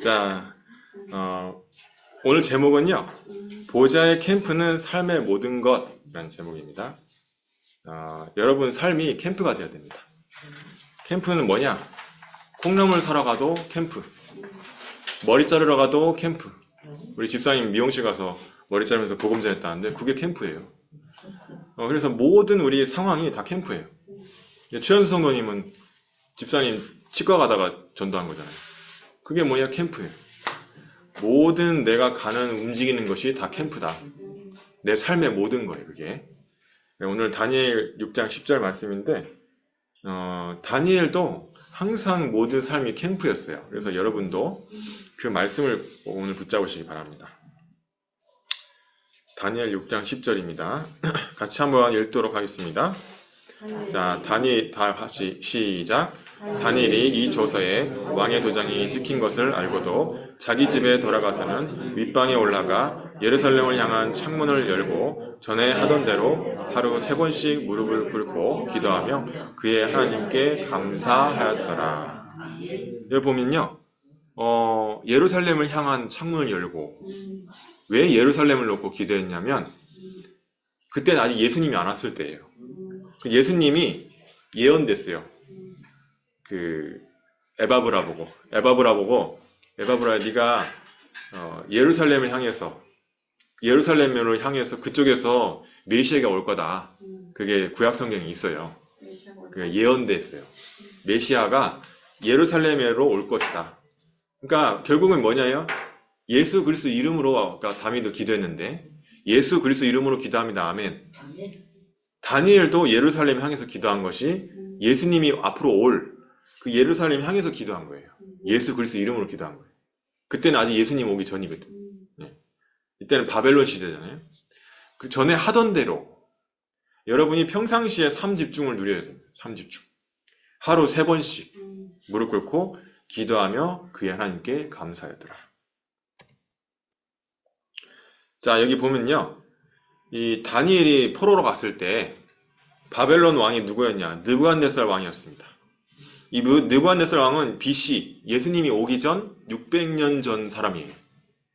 자, 오늘 제목은요, 보좌의 캠프는 삶의 모든 것이라는 제목입니다. 여러분 삶이 캠프가 되어야 됩니다. 캠프는 뭐냐? 콩나물 사러 가도 캠프, 머리 자르러 가도 캠프. 우리 집사님 미용실 가서 머리 자르면서 복음 전했다는데 그게 캠프예요. 그래서 모든 우리 상황이 다 캠프예요. 최현수 성도님은 집사님 치과 가다가 전도한 거잖아요. 그게 뭐냐? 캠프예요. 모든 내가 가는 움직이는 것이 다 캠프다. 내 삶의 모든 거예요, 그게. 오늘 다니엘 6장 10절 말씀인데, 다니엘도 항상 모든 삶이 캠프였어요. 그래서 여러분도 그 말씀을 오늘 붙잡으시기 바랍니다. 다니엘 6장 10절입니다. 같이 한번 읽도록 하겠습니다. 자, 다 같이 시작. 다니엘이 이 조서에 왕의 도장이 찍힌 것을 알고도 자기 집에 돌아가서는 윗방에 올라가 예루살렘을 향한 창문을 열고 전에 하던 대로 하루 3번씩 무릎을 꿇고 기도하며 그의 하나님께 감사하였더라. 여기 보면요, 예루살렘을 향한 창문을 열고, 왜 예루살렘을 놓고 기도했냐면 그때는 아직 예수님이 안 왔을 때예요. 예수님이 예언됐어요. 에바브라 보고 에바브라, 네가 예루살렘을 향해서 그쪽에서 메시아가 올 거다. 그게 구약 성경에 있어요. 그게 예언됐어요. 메시아가 예루살렘으로 올 것이다. 그러니까 결국은 뭐냐요? 예수 그리스도 이름으로 아까 다윗도 기도했는데 예수 그리스도 이름으로 기도합니다. 아멘. 다니엘도 예루살렘 향해서 기도한 것이 예수님이 앞으로 올 그 예루살렘 향해서 기도한 거예요. 예수 그리스도 이름으로 기도한 거예요. 그때는 아직 예수님 오기 전이거든. 이때는 바벨론 시대잖아요. 그 전에 하던 대로 여러분이 평상시에 3집중을 누려야 돼요. 3집중. 하루 3번씩 무릎 꿇고 기도하며 그의 하나님께 감사하더라. 자, 여기 보면요. 이 다니엘이 포로로 갔을 때 바벨론 왕이 누구였냐? 느부갓네살 왕이었습니다. 이 느부갓네살 왕은 BC, 예수님이 오기 전 600년 전 사람이에요.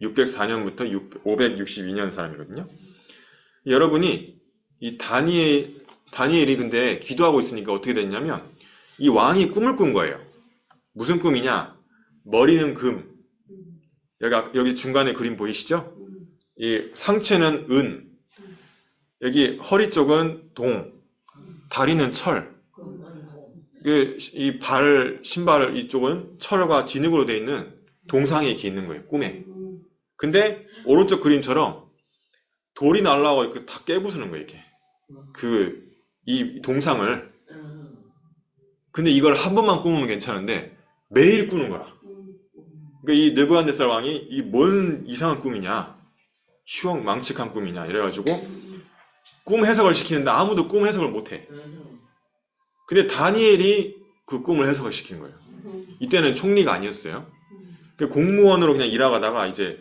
604년부터 562년 사람이거든요. 여러분이 이 다니엘이 근데 기도하고 있으니까 어떻게 됐냐면 이 왕이 꿈을 꾼 거예요. 무슨 꿈이냐? 머리는 금. 여기 중간에 그림 보이시죠? 이 상체는 은. 여기 허리 쪽은 동. 다리는 철. 이 신발 이쪽은 철과 진흙으로 되어 있는 동상이 이렇게 있는 거예요. 꿈에. 근데 오른쪽 그림처럼 돌이 날라오고 이렇게 다 깨부수는 거예요. 이렇게. 이 동상을. 근데 이걸 한 번만 꾸면 괜찮은데 매일 꾸는 거라. 그러니까 이 느부갓네살 왕이 이 뭔 이상한 꿈이냐, 희망망측한 꿈이냐 이래가지고 꿈 해석을 시키는데 아무도 꿈 해석을 못해. 근데 다니엘이 그 꿈을 해석을 시킨 거예요. 이때는 총리가 아니었어요. 공무원으로 그냥 일하다가 이제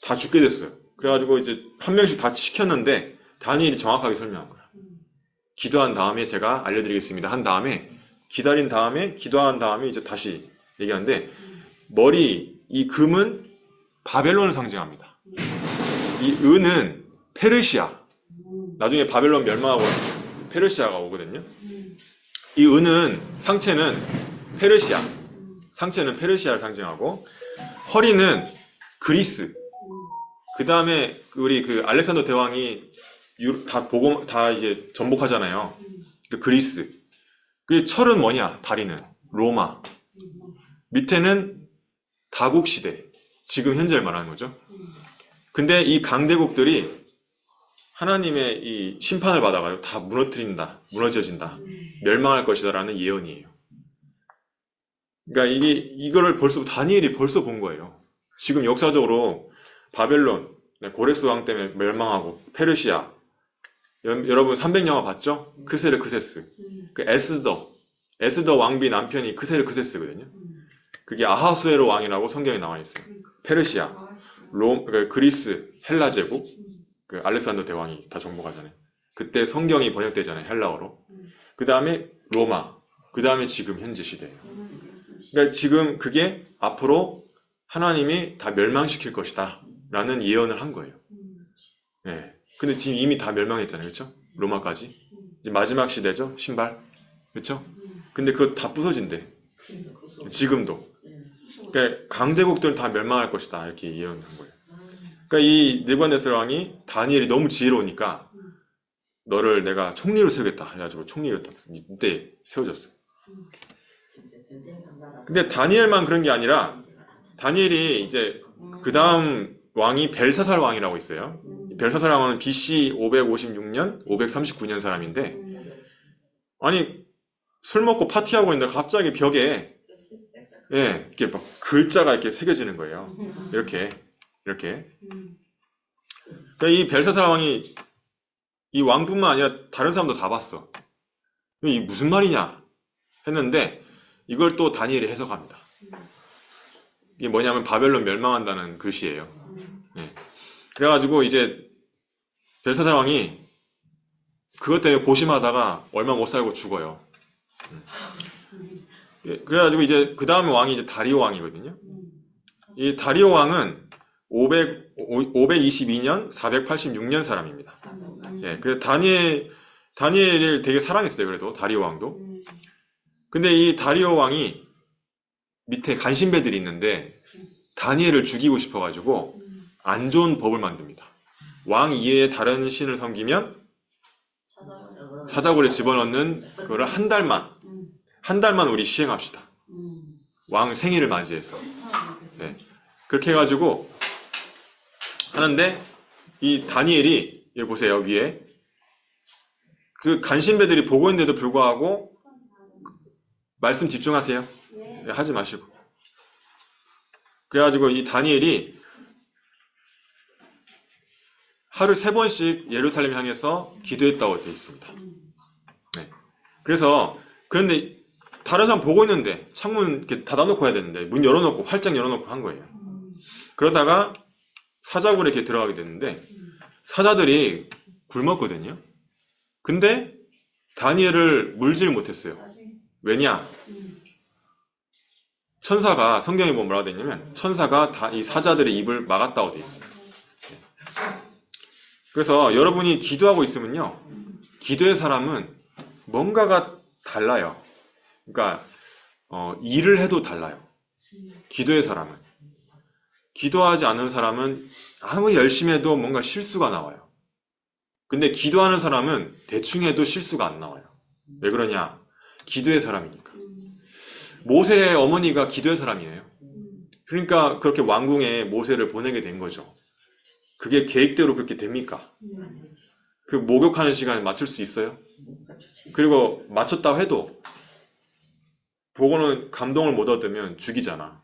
다 죽게 됐어요. 그래가지고 이제 한 명씩 다 시켰는데 다니엘이 정확하게 설명한 거야. 기도한 다음에 제가 알려드리겠습니다. 한 다음에 기다린 다음에 기도한 다음에 이제 다시 얘기하는데 이 금은 바벨론을 상징합니다. 이 은은 페르시아. 나중에 바벨론 멸망하고 페르시아가 오거든요. 이 은은 상체는 페르시아를 상징하고 허리는 그리스. 그 다음에 우리 알렉산더 대왕이 다 이제 정복하잖아요. 그리스. 그 철은 뭐냐? 다리는 로마. 밑에는 다국 시대. 지금 현재를 말하는 거죠. 근데 이 강대국들이 하나님의 이 심판을 받아가지고 다 무너져진다, 멸망할 것이다라는 예언이에요. 그러니까 이거를 다니엘이 벌써 본 거예요. 지금 역사적으로 바벨론, 고레스 왕 때문에 멸망하고 페르시아. 여러분 300영화 봤죠? 크세르크세스. 에스더 왕비 남편이 크세르크세스거든요. 그게 아하수에로 왕이라고 성경에 나와 있어요. 페르시아, 그리스, 헬라 제국. 알렉산더 대왕이 다 정복하잖아요. 그때 성경이 번역되잖아요. 헬라어로. 그 다음에 로마. 그 다음에 지금 현재 시대예요. 그러니까 지금 그게 앞으로 하나님이 다 멸망시킬 것이다 라는 예언을 한 거예요. 예. 근데 지금 이미 다 멸망했잖아요. 그렇죠? 로마까지. 이제 마지막 시대죠. 신발. 그렇죠? 근데 그거 다 부서진대. 지금도. 그러니까 강대국들은 다 멸망할 것이다. 이렇게 예언한 거예요. 그러니까 이 느부갓네살 왕이 다니엘이 너무 지혜로우니까 너를 내가 총리로 세우겠다 해가지고 총리로 딱 이때 세워졌어요. 근데 다니엘만 그런 게 아니라 다니엘이 이제 그 다음 왕이 벨사살 왕이라고 있어요. 벨사살 왕은 BC 556년, 539년 사람인데 아니 술 먹고 파티하고 있는데 갑자기 벽에 예, 이렇게 막 글자가 이렇게 새겨지는 거예요. 이렇게. 그러니까 이 벨사살 왕이 이 왕뿐만 아니라 다른 사람도 다 봤어. 이게 무슨 말이냐 했는데 이걸 또 다니엘이 해석합니다. 이게 뭐냐면 바벨론 멸망한다는 글씨예요. 예. 그래가지고 이제 벨사살 왕이 그것 때문에 고심하다가 얼마 못 살고 죽어요. 예. 그래가지고 이제 그 다음에 왕이 이제 다리오 왕이거든요. 이 다리오 왕은 522년, 486년 사람입니다. 예, 그래서 다니엘을 되게 사랑했어요. 그래도 다리오 왕도. 근데 이 다리오 왕이 밑에 간신배들이 있는데 다니엘을 죽이고 싶어가지고 안 좋은 법을 만듭니다. 왕 이외에 다른 신을 섬기면 사자굴에 집어넣는 그거를 한 달만 우리 시행합시다. 왕 생일을 맞이해서. 네. 그렇게 해가지고 하는데 이 다니엘이 여기 보세요. 위에 그 간신배들이 보고 있는데도 불구하고 말씀 집중하세요. 네, 하지 마시고. 그래가지고 이 다니엘이 하루 3번씩 예루살렘 향해서 기도했다고 되어 있습니다. 네. 그래서 그런데 다른 사람 보고 있는데 창문 이렇게 닫아놓고 해야 되는데 문 열어놓고 활짝 열어놓고 한 거예요. 그러다가 사자굴에 이렇게 들어가게 됐는데 사자들이 굶었거든요. 근데 다니엘을 물질 못했어요. 왜냐? 천사가 성경에 보면 뭐라고 되어 있냐면 천사가 다 이 사자들의 입을 막았다고 되어 있어요. 그래서 여러분이 기도하고 있으면요. 기도의 사람은 뭔가가 달라요. 그러니까 일을 해도 달라요. 기도의 사람은. 기도하지 않는 사람은 아무리 열심히 해도 뭔가 실수가 나와요. 근데 기도하는 사람은 대충 해도 실수가 안 나와요. 왜 그러냐? 기도의 사람이니까. 모세의 어머니가 기도의 사람이에요. 그러니까 그렇게 왕궁에 모세를 보내게 된 거죠. 그게 계획대로 그렇게 됩니까? 그 목욕하는 시간에 맞출 수 있어요? 그리고 맞췄다고 해도 보고는 감동을 못 얻으면 죽이잖아.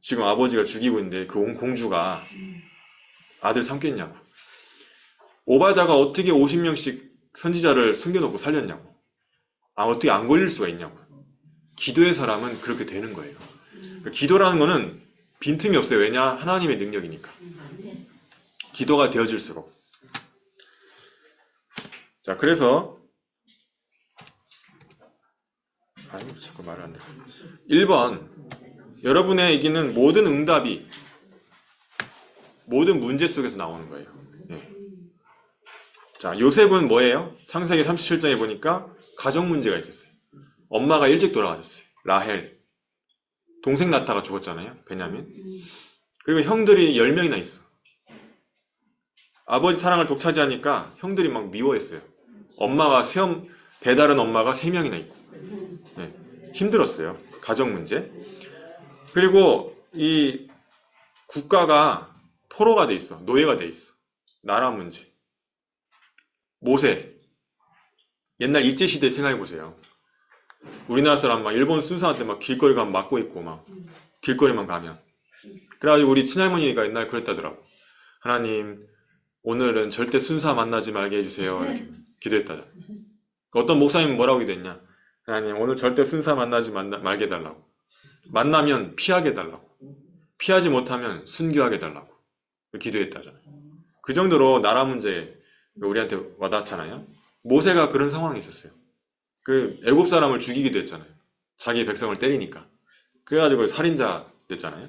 지금 아버지가 죽이고 있는데 그 온 공주가 아들 삼겠냐고. 오바다가 어떻게 50명씩 선지자를 숨겨놓고 살렸냐고. 어떻게 안 걸릴 수가 있냐고. 기도의 사람은 그렇게 되는 거예요. 그러니까 기도라는 거는 빈틈이 없어요. 왜냐? 하나님의 능력이니까. 기도가 되어질수록. 자, 그래서 자꾸 말을 안 돼. 1번 여러분에게는 모든 응답이 모든 문제 속에서 나오는 거예요. 네. 자, 요셉은 뭐예요? 창세기 37장에 보니까 가정 문제가 있었어요. 엄마가 일찍 돌아가셨어요. 라헬. 동생 나타가 죽었잖아요. 베냐민. 그리고 형들이 10명이나 있어. 아버지 사랑을 독차지하니까 형들이 막 미워했어요. 배다른 엄마가 3명이나 있고. 네. 힘들었어요. 가정 문제. 그리고 이 국가가 포로가 돼 있어. 노예가 돼 있어. 나라 문제. 모세. 옛날 일제시대 생각해 보세요. 우리나라 사람 막 일본 순사한테 막 길거리 가면 맞고 있고 막 길거리만 가면. 그래가지고 우리 친할머니가 옛날에 그랬다더라고. 하나님 오늘은 절대 순사 만나지 말게 해주세요. 이렇게 기도했다잖아. 어떤 목사님은 뭐라고 기도했냐. 하나님 오늘 절대 순사 만나지 말게 해달라고. 만나면 피하게 해달라고. 피하지 못하면 순교하게 해달라고. 기도했다잖아요. 그 정도로 나라 문제 우리한테 와닿잖아요. 모세가 그런 상황이 있었어요. 그 애굽 사람을 죽이기도 했잖아요. 자기 백성을 때리니까. 그래가지고 살인자 됐잖아요.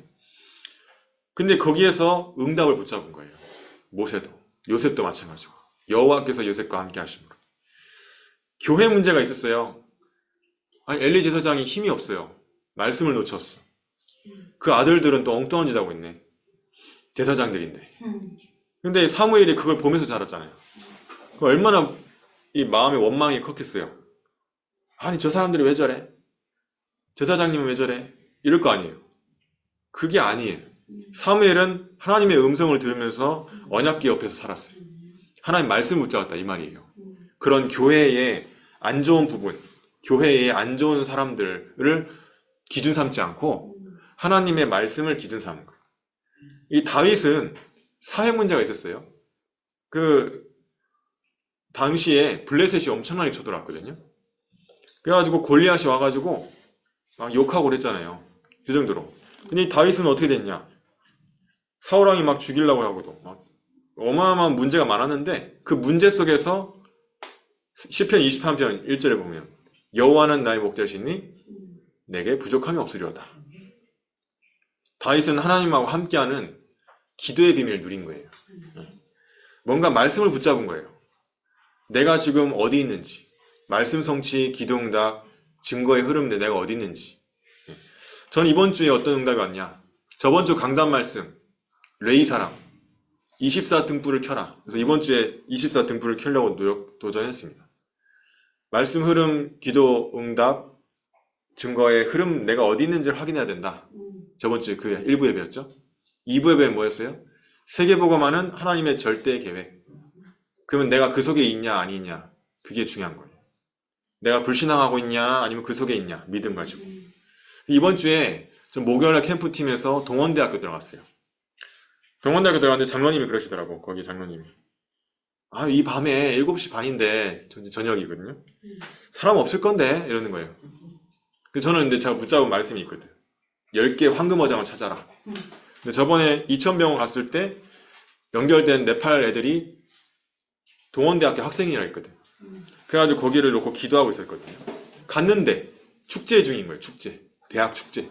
근데 거기에서 응답을 붙잡은 거예요. 모세도, 요셉도 마찬가지고. 여호와께서 요셉과 함께 하심으로. 교회 문제가 있었어요. 아니, 엘리 제사장이 힘이 없어요. 말씀을 놓쳤어. 그 아들들은 또 엉뚱한 짓 하고 있네. 제사장들인데. 근데 사무엘이 그걸 보면서 자랐잖아요. 얼마나 이 마음의 원망이 컸겠어요. 아니, 저 사람들이 왜 저래? 제사장님은 왜 저래? 이럴 거 아니에요. 그게 아니에요. 사무엘은 하나님의 음성을 들으면서 언약궤 옆에서 살았어요. 하나님 말씀 붙잡았다 이 말이에요. 그런 교회의 안 좋은 부분, 교회의 안 좋은 사람들을 기준 삼지 않고 하나님의 말씀을 기준 삼는 거예요. 이 다윗은 사회 문제가 있었어요. 그 당시에 블레셋이 엄청나게 쳐들어왔거든요. 그래가지고 골리앗이 와가지고 막 욕하고 그랬잖아요. 그 정도로. 근데 이 다윗은 어떻게 됐냐? 사울왕이 막 죽이려고 하고도 막 어마어마한 문제가 많았는데 그 문제 속에서 시편 23편 1절에 보면 여호와는 나의 목자시니 내게 부족함이 없으리로다. 다윗은 하나님하고 함께하는 기도의 비밀을 누린 거예요. 뭔가 말씀을 붙잡은 거예요. 내가 지금 어디 있는지, 말씀 성취, 기도응답, 증거의 흐름인데 내가 어디 있는지. 전 이번 주에 어떤 응답이 왔냐? 저번 주 강단 말씀, 레이사랑 24 등불을 켜라. 그래서 이번 주에 24 등불을 켜려고 도전했습니다. 말씀 흐름, 기도, 응답, 증거의 흐름, 내가 어디 있는지를 확인해야 된다. 저번 주에 그 1부에 배웠죠? 2부에 배운 뭐였어요? 세계복음화는 하나님의 절대 계획. 그러면 내가 그 속에 있냐 아니냐 그게 중요한 거예요. 내가 불신앙하고 있냐 아니면 그 속에 있냐 믿음 가지고. 이번 주에 좀 목요일날 캠프팀에서 동원대학교 들어갔어요. 동원대학교 들어갔는데 장로님이 그러시더라고. 거기 장로님이. 아, 이 밤에 7시 반인데 저녁이거든요. 사람 없을 건데 이러는 거예요. 그래서 저는 근데 제가 붙잡은 말씀이 있거든. 10개 황금어장을 찾아라. 근데 저번에 이천병원 갔을 때 연결된 네팔 애들이 동원대학교 학생이라 했거든. 그래가지고 거기를 놓고 기도하고 있었거든요. 갔는데 축제 중인 거예요. 축제. 대학 축제.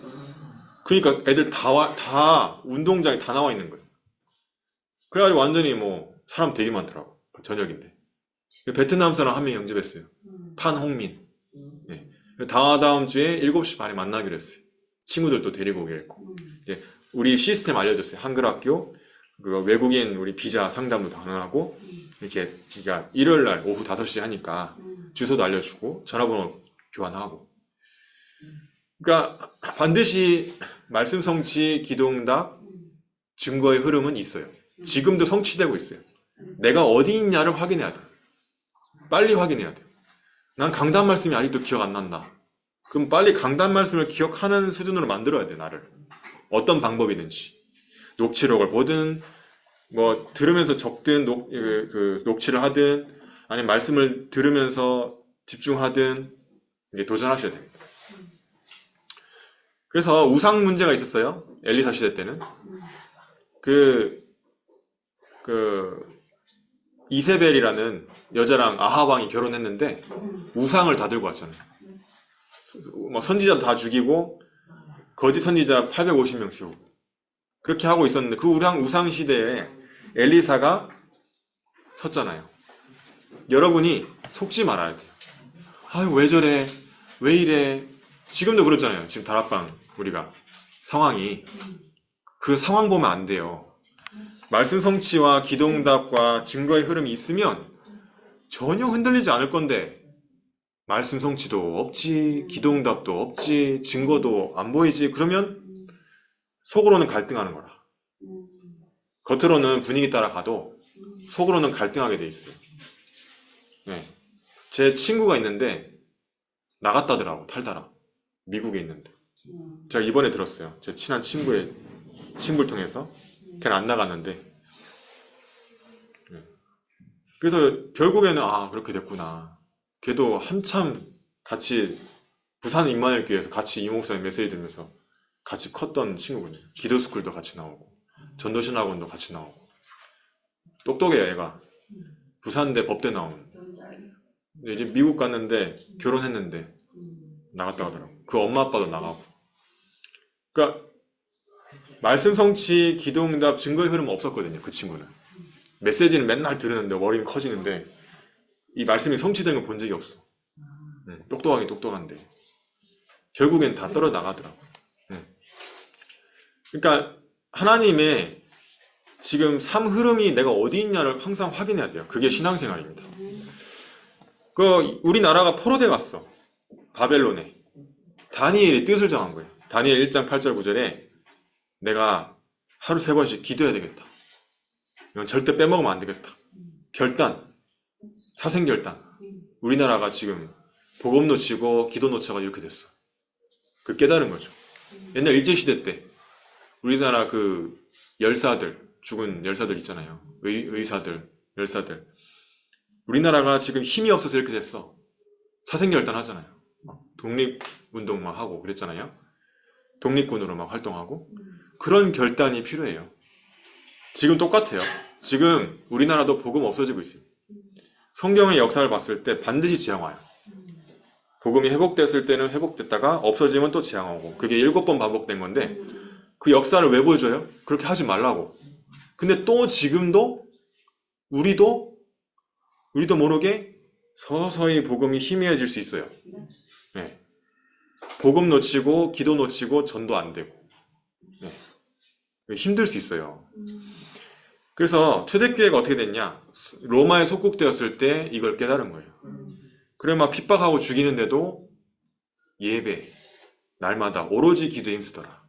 그러니까 애들 다 운동장에 다 나와 있는 거예요. 그래가지고 완전히 뭐 사람 되게 많더라고. 저녁인데. 베트남 사람 한 명 영접했어요. 판홍민. 네. 다음 주에 7시 반에 만나기로 했어요. 친구들도 데리고 오기로 했고. 네. 우리 시스템 알려줬어요. 한글 학교, 그 외국인 우리 비자 상담도 가능하고, 이렇게, 그러니까 일요일 날 오후 5시 하니까 주소도 알려주고, 전화번호 교환하고. 그러니까 반드시 말씀 성취, 기도응답, 증거의 흐름은 있어요. 지금도 성취되고 있어요. 내가 어디 있냐를 확인해야 돼. 빨리 확인해야 돼. 난 강단 말씀이 아직도 기억 안 난다. 그럼 빨리 강단 말씀을 기억하는 수준으로 만들어야 돼, 나를. 어떤 방법이든지. 녹취록을 보든, 뭐, 들으면서 적든, 녹취를 하든, 아니면 말씀을 들으면서 집중하든, 이게 도전하셔야 됩니다. 그래서 우상 문제가 있었어요. 엘리사 시대 때는. 이세벨이라는 여자랑 아합 왕이 결혼했는데 우상을 다 들고 왔잖아요. 뭐 선지자 다 죽이고 거짓 선지자 850명 세우고 그렇게 하고 있었는데 그 우상 시대에 엘리사가 섰잖아요. 여러분이 속지 말아야 돼요. 아유 왜 저래? 왜 이래? 지금도 그렇잖아요. 지금 다락방 우리가 상황이 그 상황 보면 안 돼요. 말씀 성취와 기도응답과 증거의 흐름이 있으면 전혀 흔들리지 않을 건데 말씀 성취도 없지, 기도응답도 없지, 증거도 안 보이지. 그러면 속으로는 갈등하는 거라. 겉으로는 분위기 따라가도 속으로는 갈등하게 돼 있어요. 네. 제 친구가 있는데 나갔다더라고, 탈다라. 미국에 있는데. 제가 이번에 들었어요. 제 친한 친구의 친구를 통해서. 걔는 안 나갔는데. 그래서 결국에는 아 그렇게 됐구나. 걔도 한참 같이 부산 임마누엘교회에서 같이 이 목사님 메시지 들으면서 같이 컸던 친구거든요. 기도스쿨도 같이 나오고 전도신학원도 같이 나오고 똑똑해요 얘가. 부산대 법대 나오는. 근데 이제 미국 갔는데 결혼했는데 나갔다 가더라고. 그 엄마 아빠도 나가고. 그러니까 말씀 성취, 기도 응답, 증거의 흐름 없었거든요. 그 친구는. 메시지는 맨날 들으는데 머리는 커지는데 이 말씀이 성취되는 걸 본 적이 없어. 똑똑하긴 똑똑한데 결국엔 다 떨어 나가더라고. 그러니까 하나님의 지금 삶 흐름이 내가 어디 있냐를 항상 확인해야 돼요. 그게 신앙생활입니다. 우리나라가 포로돼 갔어. 바벨론에. 다니엘이 뜻을 정한 거예요. 다니엘 1장 8절 9절에 내가 하루 3번씩 기도해야 되겠다. 이건 절대 빼먹으면 안 되겠다. 결단, 사생결단. 우리나라가 지금 복음 놓치고 기도 놓쳐가 이렇게 됐어. 그 깨달은 거죠. 옛날 일제시대 때 우리나라 그 열사들, 죽은 열사들 있잖아요. 의사들, 열사들. 우리나라가 지금 힘이 없어서 이렇게 됐어. 사생결단 하잖아요. 독립운동 막 하고 그랬잖아요. 독립군으로 막 활동하고. 그런 결단이 필요해요. 지금 똑같아요. 지금 우리나라도 복음 없어지고 있어요. 성경의 역사를 봤을 때 반드시 재앙와요. 복음이 회복됐을 때는 회복됐다가 없어지면 또 재앙하고. 그게 7번 반복된 건데 그 역사를 왜 보여줘요? 그렇게 하지 말라고. 근데 또 지금도 우리도 모르게 서서히 복음이 희미해질 수 있어요. 네. 복음 놓치고 기도 놓치고 전도 안 되고. 네. 힘들 수 있어요. 그래서 초대교회가 어떻게 됐냐? 로마에 속국되었을 때 이걸 깨달은 거예요. 그래 막 핍박하고 죽이는데도 예배, 날마다 오로지 기도에 힘쓰더라.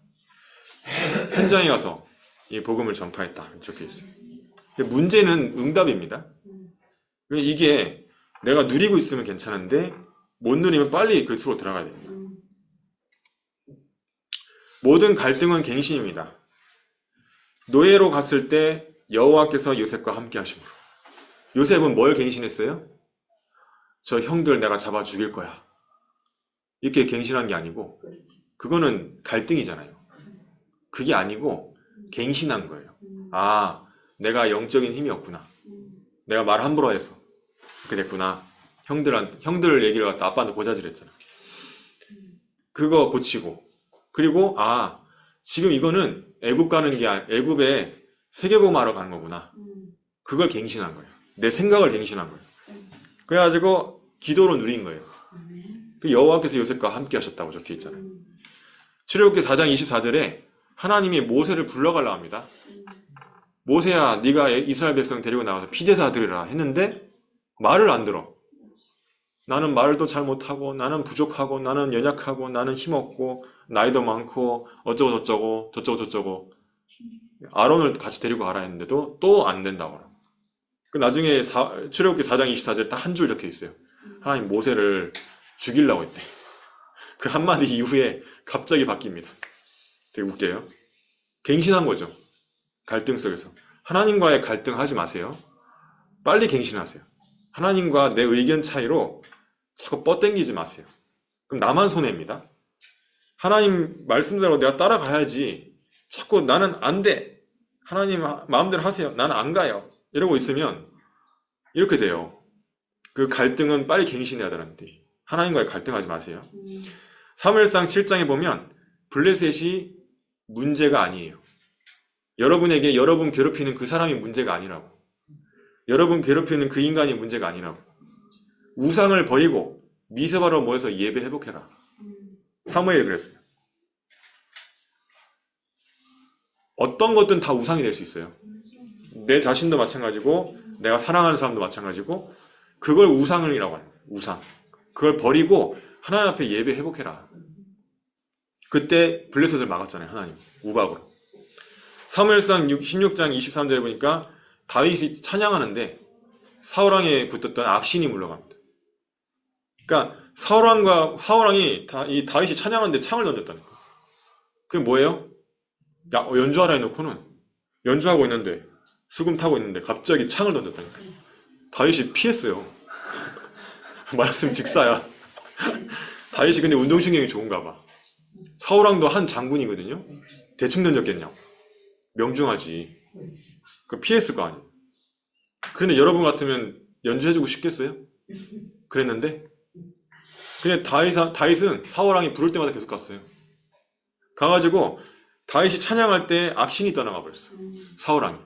현장에 가서 이 복음을 전파했다. 적혀 있어요. 문제는 응답입니다. 이게 내가 누리고 있으면 괜찮은데 못 누리면 빨리 그 수로 들어가야 됩니다. 모든 갈등은 갱신입니다. 노예로 갔을 때 여호와께서 요셉과 함께 하심으로. 요셉은 뭘 갱신했어요? 저 형들 내가 잡아 죽일 거야. 이렇게 갱신한 게 아니고 그거는 갈등이잖아요. 그게 아니고 갱신한 거예요. 아, 내가 영적인 힘이 없구나. 내가 말 함부로 해서 그렇게 됐구나. 형들 얘기를 갖다 아빠한테 고자질했잖아. 그거 고치고 그리고 지금 이거는 애굽 가는 게 애굽에 세계복음하러 가는 거구나. 그걸 갱신한 거예요. 내 생각을 갱신한 거예요. 그래가지고 기도로 누린 거예요. 그 여호와께서 요셉과 함께 하셨다고 적혀 있잖아요. 출애굽기 4장 24절에 하나님이 모세를 불러가려 합니다. 모세야, 네가 이스라엘 백성 데리고 나가서 피제사 드리라 했는데 말을 안 들어. 나는 말도 잘 못하고 나는 부족하고 나는 연약하고 나는 힘없고 나이도 많고 어쩌고 저쩌고 아론을 같이 데리고 가라 했는데도 또 안 된다고. 그 나중에 출애굽기 4장 24절에 딱 한 줄 적혀 있어요. 하나님 모세를 죽이려고 했대. 그 한마디 이후에 갑자기 바뀝니다. 되게 웃겨요. 갱신한 거죠. 갈등 속에서. 하나님과의 갈등하지 마세요. 빨리 갱신하세요. 하나님과 내 의견 차이로 자꾸 뻗당기지 마세요. 그럼 나만 손해입니다. 하나님 말씀대로 내가 따라가야지. 자꾸 나는 안 돼. 하나님 마음대로 하세요. 나는 안 가요. 이러고 있으면 이렇게 돼요. 그 갈등은 빨리 갱신해야 되는데 하나님과의 갈등하지 마세요. 사무엘상 7장에 보면 블레셋이 문제가 아니에요. 여러분에게 여러분 괴롭히는 그 사람이 문제가 아니라고. 여러분 괴롭히는 그 인간이 문제가 아니라고. 우상을 버리고 미세바로 모여서 예배 회복해라. 사무엘이 그랬어요. 어떤 것든 다 우상이 될 수 있어요. 내 자신도 마찬가지고 내가 사랑하는 사람도 마찬가지고 그걸 우상이라고 해요. 우상. 그걸 버리고 하나님 앞에 예배 회복해라. 그때 블레셋을 막았잖아요. 하나님. 우박으로. 사무엘상 16장 23절에 보니까 다윗이 찬양하는데 사울왕에 붙었던 악신이 물러갑니다. 그러니까 사울왕이 이 다윗이 찬양하는데 창을 던졌다니까. 그게 뭐예요? 연주하라 해놓고는 연주하고 있는데 수금 타고 있는데 갑자기 창을 던졌다니까. 다윗이 피했어요. 말씀 직사야. 다윗이 근데 운동신경이 좋은가 봐. 사울왕도 한 장군이거든요. 대충 던졌겠냐고. 명중하지. 그 피했을 거 아니에요. 그런데 여러분 같으면 연주해주고 싶겠어요? 그랬는데 근데 다윗은 사울왕이 부를 때마다 계속 갔어요. 가가지고 다윗이 찬양할 때 악신이 떠나가 버렸어. 사울왕이.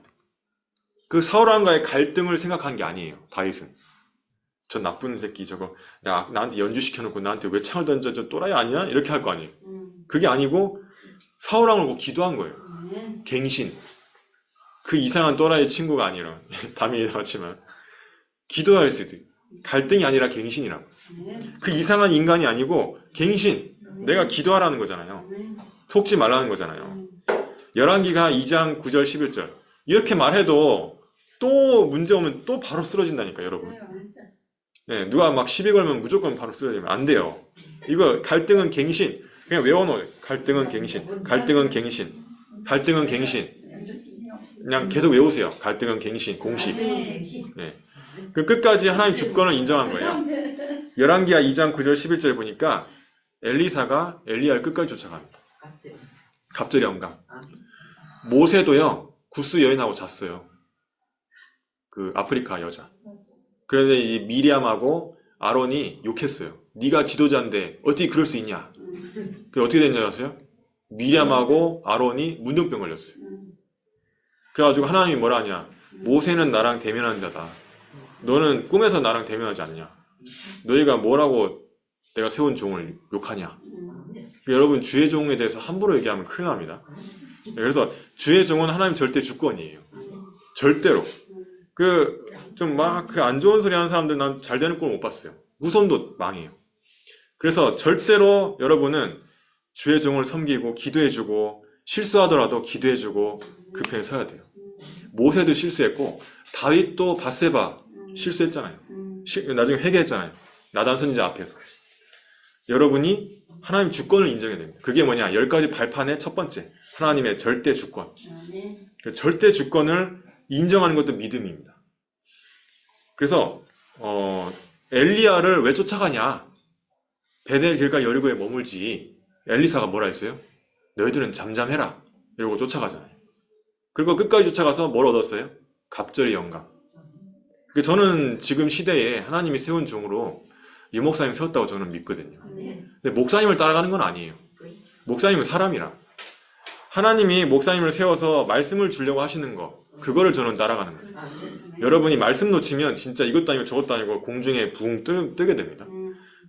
그 사울왕과의 갈등을 생각한 게 아니에요. 다윗은. 저 나쁜 새끼 저거 나한테 연주시켜놓고 나한테 왜 창을 던져 저 또라이 아니야? 이렇게 할 거 아니에요. 그게 아니고 사울왕을 보고 기도한 거예요. 갱신. 그 이상한 또라이 친구가 아니라 담임이 나왔지만 기도할 수도 갈등이 아니라 갱신이라고. 그 이상한 인간이 아니고 갱신. 내가 기도하라는 거잖아요. 속지 말라는 거잖아요. 열왕기가 2장 9절 11절 이렇게 말해도 또 문제 오면 또 바로 쓰러진다니까 여러분. 네, 누가 막 시비 걸면 무조건 바로 쓰러지면 안 돼요. 이거 갈등은 갱신. 그냥 외워놓어요. 갈등은 갱신. 갈등은 갱신. 갈등은 갱신. 그냥 계속 외우세요. 갈등은 갱신. 공식. 네. 그 끝까지 하나님 주권을 인정한 거예요. 열왕기하 2장 9절 11절 보니까 엘리사가 엘리야를 끝까지 쫓아갑니다. 갑절의 영감. 모세도요. 구스 여인하고 잤어요. 그 아프리카 여자. 그런데 이 미리암하고 아론이 욕했어요. 네가 지도자인데 어떻게 그럴 수 있냐. 그게 어떻게 됐냐 아세요? 미리암하고 아론이 문둥병 걸렸어요. 그래가지고 하나님이 뭐라 하냐. 모세는 나랑 대면한 자다. 너는 꿈에서 나랑 대면하지 않냐. 너희가 뭐라고 내가 세운 종을 욕하냐. 여러분 주의 종에 대해서 함부로 얘기하면 큰일 납니다. 그래서 주의 종은 하나님 절대 주권이에요. 절대로. 좀 막 그 안 좋은 소리 하는 사람들 난 잘 되는 꼴 못 봤어요. 후손도 망해요. 그래서 절대로 여러분은 주의 종을 섬기고 기도해주고 실수하더라도 기도해주고 그 편에 서야 돼요. 모세도 실수했고 다윗도 밧세바 실수했잖아요. 나중에 회개했잖아요. 나단 선지자 앞에서. 여러분이 하나님 주권을 인정해야 됩니다. 그게 뭐냐? 10가지 발판의 첫 번째. 하나님의 절대 주권. 절대 주권을 인정하는 것도 믿음입니다. 그래서 엘리야를 왜 쫓아가냐? 베델 길갈 여리고에 머물지. 엘리사가 뭐라 했어요? 너희들은 잠잠해라. 이러고 쫓아가잖아요. 그리고 끝까지 쫓아가서 뭘 얻었어요? 갑절의 영감. 저는 지금 시대에 하나님이 세운 종으로 이 목사님 세웠다고 저는 믿거든요. 근데 목사님을 따라가는 건 아니에요. 목사님은 사람이라. 하나님이 목사님을 세워서 말씀을 주려고 하시는 거, 그거를 저는 따라가는 거예요. 여러분이 말씀 놓치면 진짜 이것도 아니고 저것도 아니고 공중에 붕 뜨게 됩니다.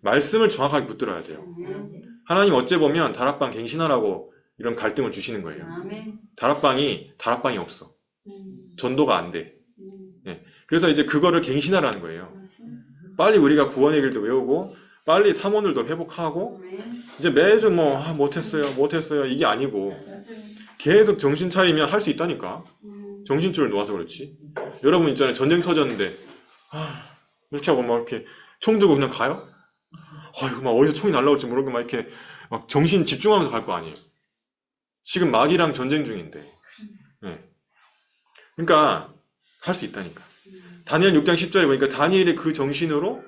말씀을 정확하게 붙들어야 돼요. 하나님 어째 보면 다락방 갱신하라고 이런 갈등을 주시는 거예요. 다락방이 없어. 전도가 안 돼. 네. 그래서 이제 그거를 갱신하라는 거예요. 빨리 우리가 구원의 길도 외우고 빨리 사모들도 회복하고 이제 매주 못했어요 이게 아니고 계속 정신 차리면 할 수 있다니까. 정신줄을 놓아서 그렇지. 여러분 있잖아요. 전쟁 터졌는데 이렇게 하고 막 이렇게 총 들고 그냥 가요? 아이고 막 어디서 총이 날라올지 모르고 막 이렇게 막 정신 집중하면서 갈 거 아니에요. 지금 마귀랑 전쟁 중인데. 네. 그러니까 할 수 있다니까. 다니엘 6장 10절에 보니까 다니엘이 그 정신으로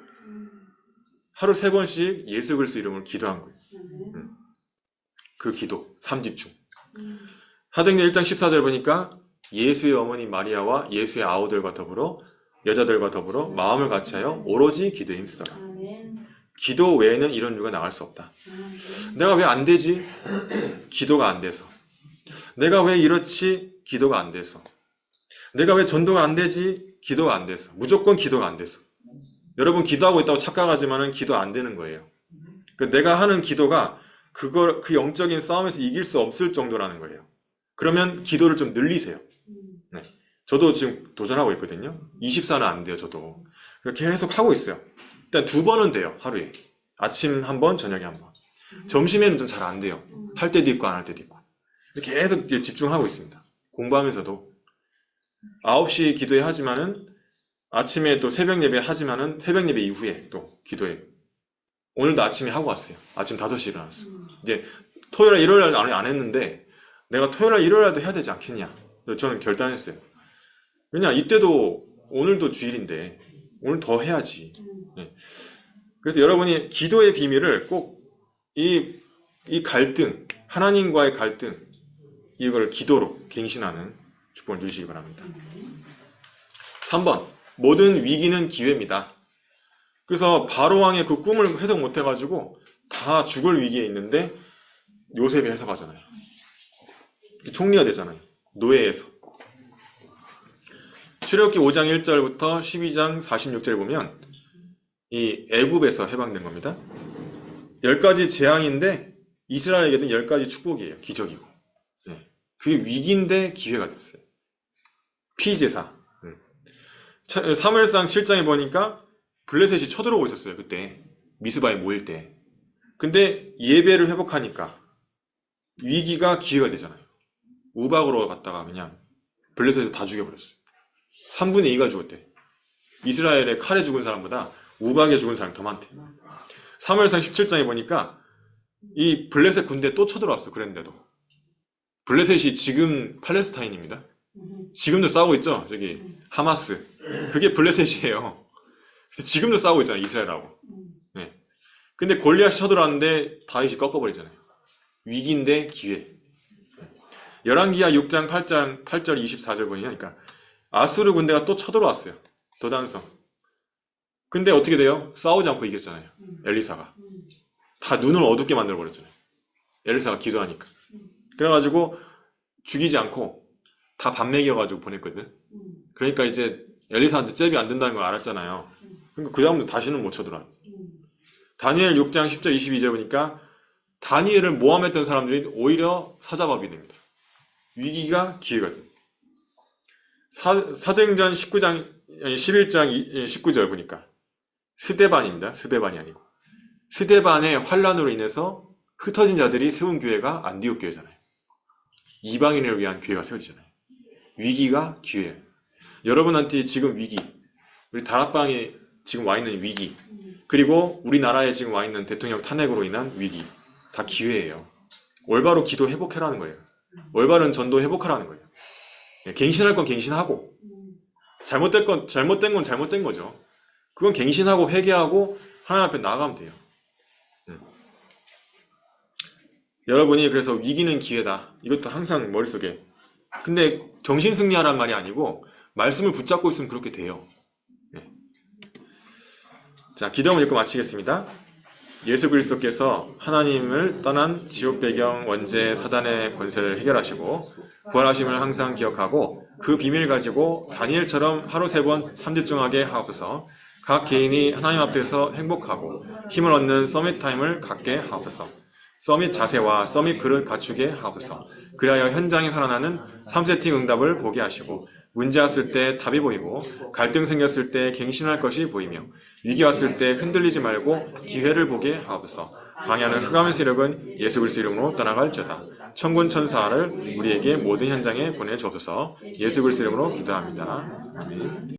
하루 3번씩 예수 그리스도 이름을 기도한 거예요. 그 기도 3집중. 사도행전 1장 14절 보니까 예수의 어머니 마리아와 예수의 아우들과 더불어 여자들과 더불어 마음을 같이하여 오로지 기도에 힘쓰더라. 기도 외에는 이런 이유가 나갈 수 없다. 내가 왜 안 되지? 기도가 안 돼서. 내가 왜 이렇지? 기도가 안 돼서. 내가 왜 전도가 안 되지? 기도가 안 돼서. 무조건 기도가 안 돼서. 여러분 기도하고 있다고 착각하지만은 기도 안 되는 거예요. 내가 하는 기도가 그 영적인 싸움에서 이길 수 없을 정도라는 거예요. 그러면 기도를 좀 늘리세요. 네. 저도 지금 도전하고 있거든요. 24는 안 돼요, 저도. 계속 하고 있어요. 일단 2번은 돼요, 하루에. 아침 1번, 저녁에 1번. 점심에는 좀 잘 안 돼요. 할 때도 있고 안 할 때도 있고. 계속 집중하고 있습니다. 공부하면서도. 9시 기도회 하지만은 아침에 또 새벽 예배 하지만은 새벽 예배 이후에 또 기도해. 오늘도 아침에 하고 왔어요. 아침 5시에 일어났어요. 이제 토요일, 일요일 안 했는데 내가 토요일, 일요일도 해야 되지 않겠냐. 저는 결단했어요. 왜냐, 이때도 오늘도 주일인데 오늘 더 해야지. 네. 그래서 여러분이 기도의 비밀을 꼭 이 갈등, 하나님과의 갈등, 이걸 기도로 갱신하는 주권을 누리시기 바랍니다. 3번, 모든 위기는 기회입니다. 그래서 바로왕의 그 꿈을 해석 못해가지고 다 죽을 위기에 있는데 요셉이 해석하잖아요. 총리가 되잖아요. 노예에서. 출애굽기 5장 1절부터 12장 46절 보면 이 애굽에서 해방된 겁니다. 10가지 재앙인데 이스라엘에게는 10가지 축복이에요. 기적이고. 네. 그게 위기인데 기회가 됐어요. 피제사. 사무엘상 7장에 보니까 블레셋이 쳐들어오고 있었어요. 그때 미스바에 모일 때. 근데 예배를 회복하니까 위기가 기회가 되잖아요. 우박으로 갔다가 그냥 블레셋에서 다 죽여버렸어요. 3분의 2가 죽었대. 이스라엘의 칼에 죽은 사람보다 우박에 죽은 사람이 더 많대. 사무엘상 17장에 보니까 이 블레셋 군대에 또 쳐들어왔어. 그랬는데도. 블레셋이 지금 팔레스타인입니다. 지금도 싸우고 있죠. 저기 하마스. 그게 블레셋이에요. 지금도 싸우고 있잖아요. 이스라엘하고. 네. 근데 골리앗이 쳐들어왔는데 다윗이 꺾어버리잖아요. 위기인데 기회. 열왕기하 6장 8절 24절 보니까 그러니까 아수르 군대가 또 쳐들어왔어요. 도단성. 근데 어떻게 돼요? 싸우지 않고 이겼잖아요. 엘리사가. 다 눈을 어둡게 만들어버렸잖아요. 엘리사가 기도하니까. 그래가지고 죽이지 않고 다 밥 먹여가지고 보냈거든. 그러니까 이제 엘리사한테 잽이 안 된다는 걸 알았잖아요. 그러니까 그 다음부터 다시는 못 쳐들어왔어요. 다니엘 6장 10절 22절 보니까 다니엘을 모함했던 사람들이 오히려 사자밥이 됩니다. 위기가 기회가 됩니다. 사도행전 11장 19절 보니까 스데반입니다. 스데반이 아니고 스데반의 환란으로 인해서 흩어진 자들이 세운 교회가 안디옥 교회잖아요. 이방인을 위한 교회가 세워지잖아요. 위기가 기회예요. 여러분한테 지금 위기, 우리 다락방에 지금 와 있는 위기, 그리고 우리나라에 지금 와 있는 대통령 탄핵으로 인한 위기, 다 기회예요. 올바로 기도 회복해라는 거예요. 올바른 전도 회복하라는 거예요. 갱신할 건 갱신하고, 잘못된 건 잘못된 거죠. 그건 갱신하고 회개하고 하나님 앞에 나아가면 돼요. 여러분이 그래서 위기는 기회다. 이것도 항상 머릿속에. 근데 정신승리하라는 말이 아니고 말씀을 붙잡고 있으면 그렇게 돼요. 자, 기도문 읽고 마치겠습니다. 예수 그리스도께서 하나님을 떠난 지옥 배경 원죄 사단의 권세를 해결하시고 부활하심을 항상 기억하고 그 비밀 가지고 다니엘처럼 하루 3번 3집중하게 하옵소서. 각 개인이 하나님 앞에서 행복하고 힘을 얻는 서밋 타임을 갖게 하옵소서. 서밋 자세와 서밋 그릇 갖추게 하옵소서. 그리하여 현장에 살아나는 3세팅 응답을 보게 하시고 문제 왔을 때 답이 보이고 갈등 생겼을 때 갱신할 것이 보이며 위기 왔을 때 흔들리지 말고 기회를 보게 하옵소서. 방해하는 흑암의 세력은 예수 그리스도 이름으로 떠나갈지어다. 천군 천사를 우리에게 모든 현장에 보내주옵소서. 예수 그리스도 이름으로 기도합니다. 아멘.